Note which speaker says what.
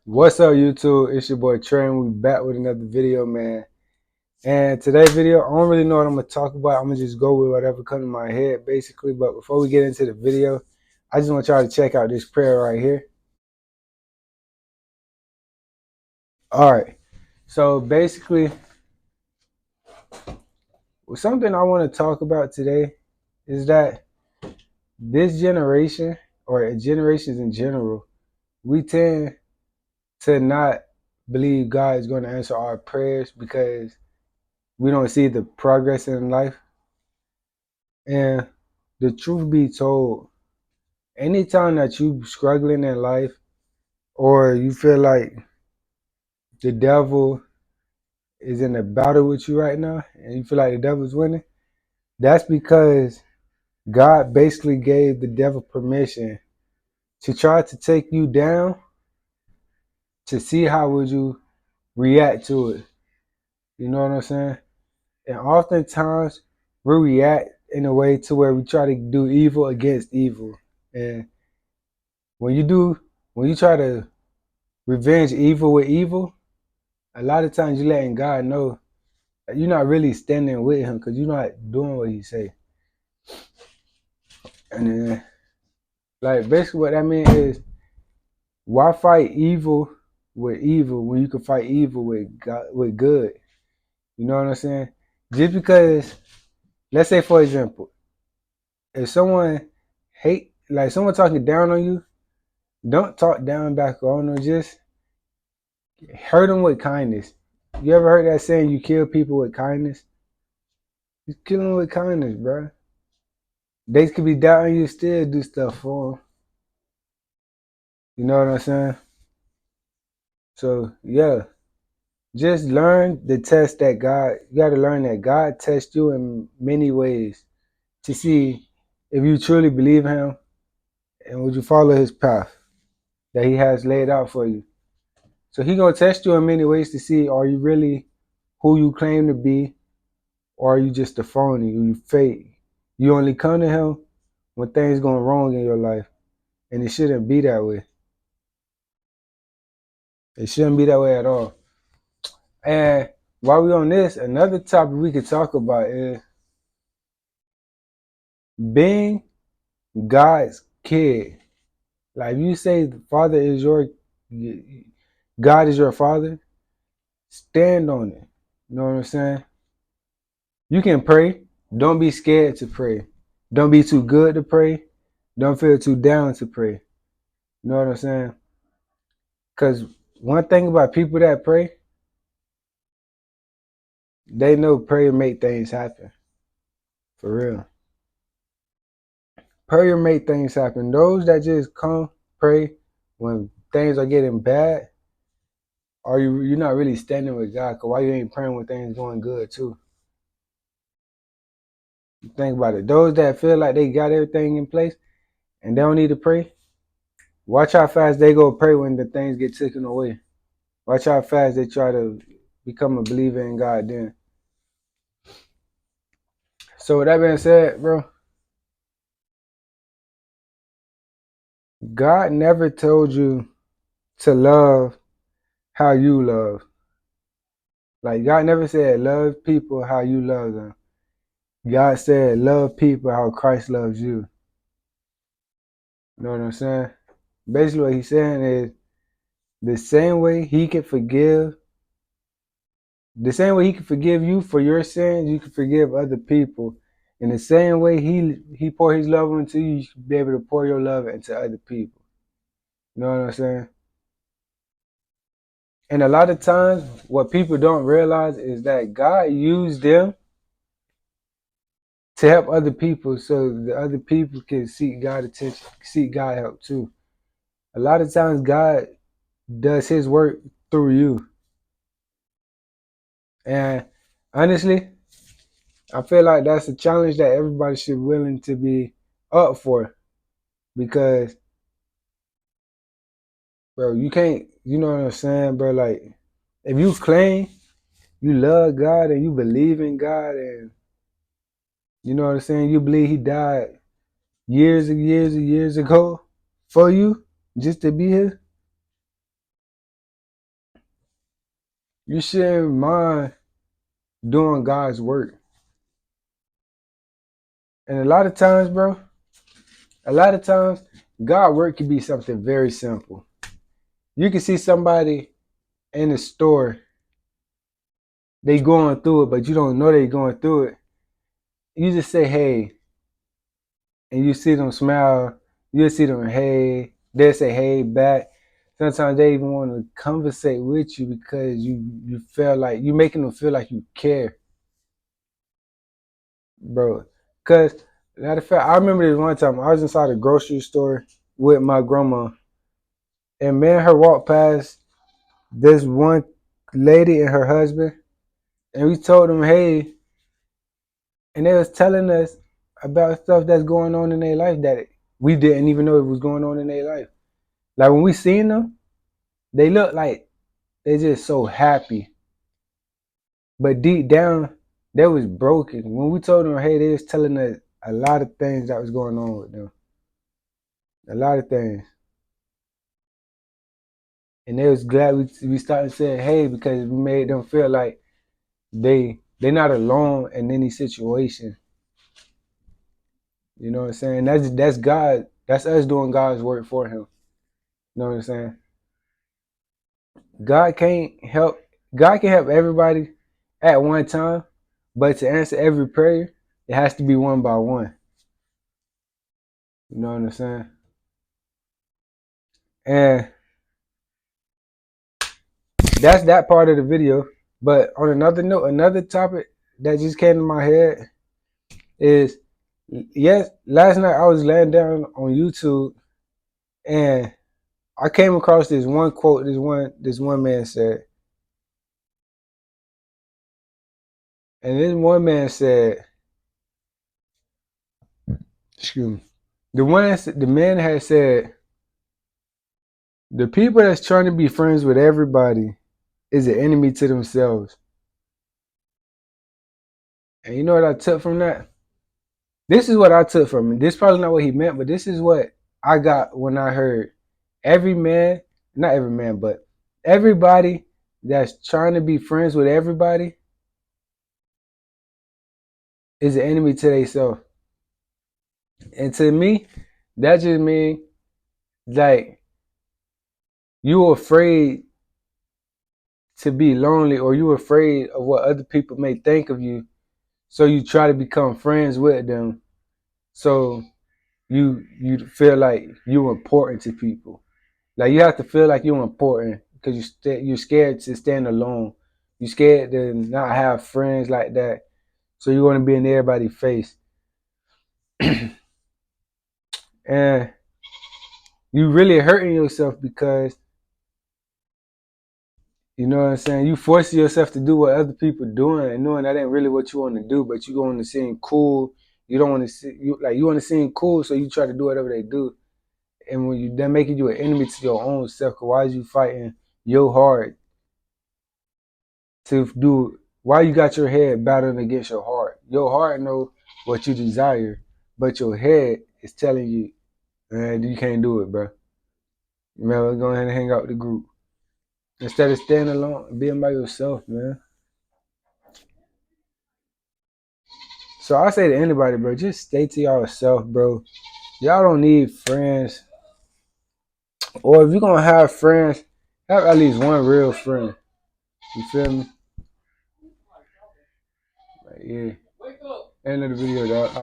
Speaker 1: What's up, YouTube? It's your boy Trey, and we back with another video, man. And today's video, I don't really know what I'm gonna talk about. I'm gonna just go with whatever comes to my head, basically. But before we get into the video, I just want y'all to check out this prayer right here. All right. So basically, something I want to talk about today is that this generation, or generations in general, we tend to not believe God is going to answer our prayers because we don't see the progress in life. And the truth be told, anytime that you struggling in life or you feel like the devil is in a battle with you right now and you feel like the devil's winning, that's because God basically gave the devil permission to try to take you down to see how would you react to it. You know what I'm saying? And oftentimes we react in a way to where we try to do evil against evil. And when you do, when you try to revenge evil with evil, a lot of times you letting God know that you're not really standing with him because you're not doing what he say. And then, like, basically what that means is, why fight evil with evil when you can fight evil with God, with good? You know what I'm saying? Just because, let's say for example, if someone like someone talking down on you, don't talk down back on them. Just hurt them with kindness. You ever heard that saying, you kill people with kindness? You kill them with kindness, bro. They could be doubting you, still do stuff for them. You know what I'm saying? So yeah, just learn the test that God. You got to learn that God tests you in many ways to see if you truly believe Him and would you follow His path that He has laid out for you. So He gonna test you in many ways to see, are you really who you claim to be, or are you just a phony? You fake. You only come to Him when things going wrong in your life, and it shouldn't be that way. It shouldn't be that way at all. And while we on this, another topic we could talk about is being God's kid. Like, you say the Father is God is your Father, stand on it. You know what I'm saying? You can pray. Don't be scared to pray. Don't be too good to pray. Don't feel too down to pray. You know what I'm saying? Because one thing about people that pray, they know prayer make things happen. For real. Prayer make things happen. Those that just come pray when things are getting bad, are you're not really standing with God? Cause why you ain't praying when things going good too? Think about it. Those that feel like they got everything in place and they don't need to pray, watch how fast they go pray when the things get taken away. Watch how fast they try to become a believer in God then. So with that being said, bro, God never told you to love how you love. Like, God never said love people how you love them. God said love people how Christ loves you. You know what I'm saying? Basically what he's saying is, the same way he can forgive, the same way he can forgive you for your sins, you can forgive other people. In the same way he pour his love into you, you should be able to pour your love into other people. You know what I'm saying? And a lot of times what people don't realize is that God used them to help other people so the other people can seek God attention, seek God help too. A lot of times God does his work through you. And honestly, I feel like that's a challenge that everybody should be willing to be up for, because bro, you can't, you know what I'm saying, bro? Like, if you claim you love God and you believe in God, and you know what I'm saying, you believe he died years and years and years ago for you just to be here, You shouldn't mind doing God's work. And a lot of times, God work can be something very simple. You can see somebody in the store, they going through it, but you don't know they going through it. You just say, hey, and you see them smile, you see them, hey, they'll say, hey, back. Sometimes they even want to conversate with you because you feel like you making them feel like you care, bro. Cause matter of fact, I remember this one time I was inside a grocery store with my grandma, and me and her walked past this one lady and her husband, and we told them, hey, and they was telling us about stuff that's going on in their life that we didn't even know it was going on in their life. Like when we seen them, they look like they just so happy, but deep down, they was broken. When we told them, hey, they was telling us a lot of things that was going on with them, a lot of things, and they was glad we started saying, hey, because we made them feel like they not alone in any situation. You know what I'm saying? That's God. That's us doing God's work for Him. You know what I'm saying? God can't help. God can help everybody at one time, but to answer every prayer, it has to be one by one. You know what I'm saying? And that's that part of the video. But on another note, another topic that just came to my head is, yes, last night I was laying down on YouTube and I came across this one quote this one man said. And this one man said, excuse me, the man had said, the people that's trying to be friends with everybody is an enemy to themselves. And you know what I took from that? This is what I took from it. This is probably not what he meant, but this is what I got when I heard every man, not every man, but everybody that's trying to be friends with everybody is an enemy to themselves. And to me, that just means like you're afraid to be lonely or you're afraid of what other people may think of you. So you try to become friends with them. So you feel like you're important to people. Like you have to feel like you're important because you're scared to stand alone. You're scared to not have friends like that. So you want to be in everybody's face. And you really hurting yourself because you know what I'm saying? You forcing yourself to do what other people doing and knowing that ain't really what you want to do, but you want to seem cool. You don't want to see you want to seem cool, so you try to do whatever they do. And when you they're making you an enemy to your own self, 'cause why is you fighting your heart to do? Why you got your head battling against your heart? Your heart know what you desire, but your head is telling you, man, you can't do it, bro. Man, go ahead and hang out with the group instead of standing alone, being by yourself, man. So I say to anybody, bro, just stay to yourself, bro. Y'all don't need friends, or if you're gonna have friends, have at least one real friend. You feel me? Like, yeah. End of the video, dog.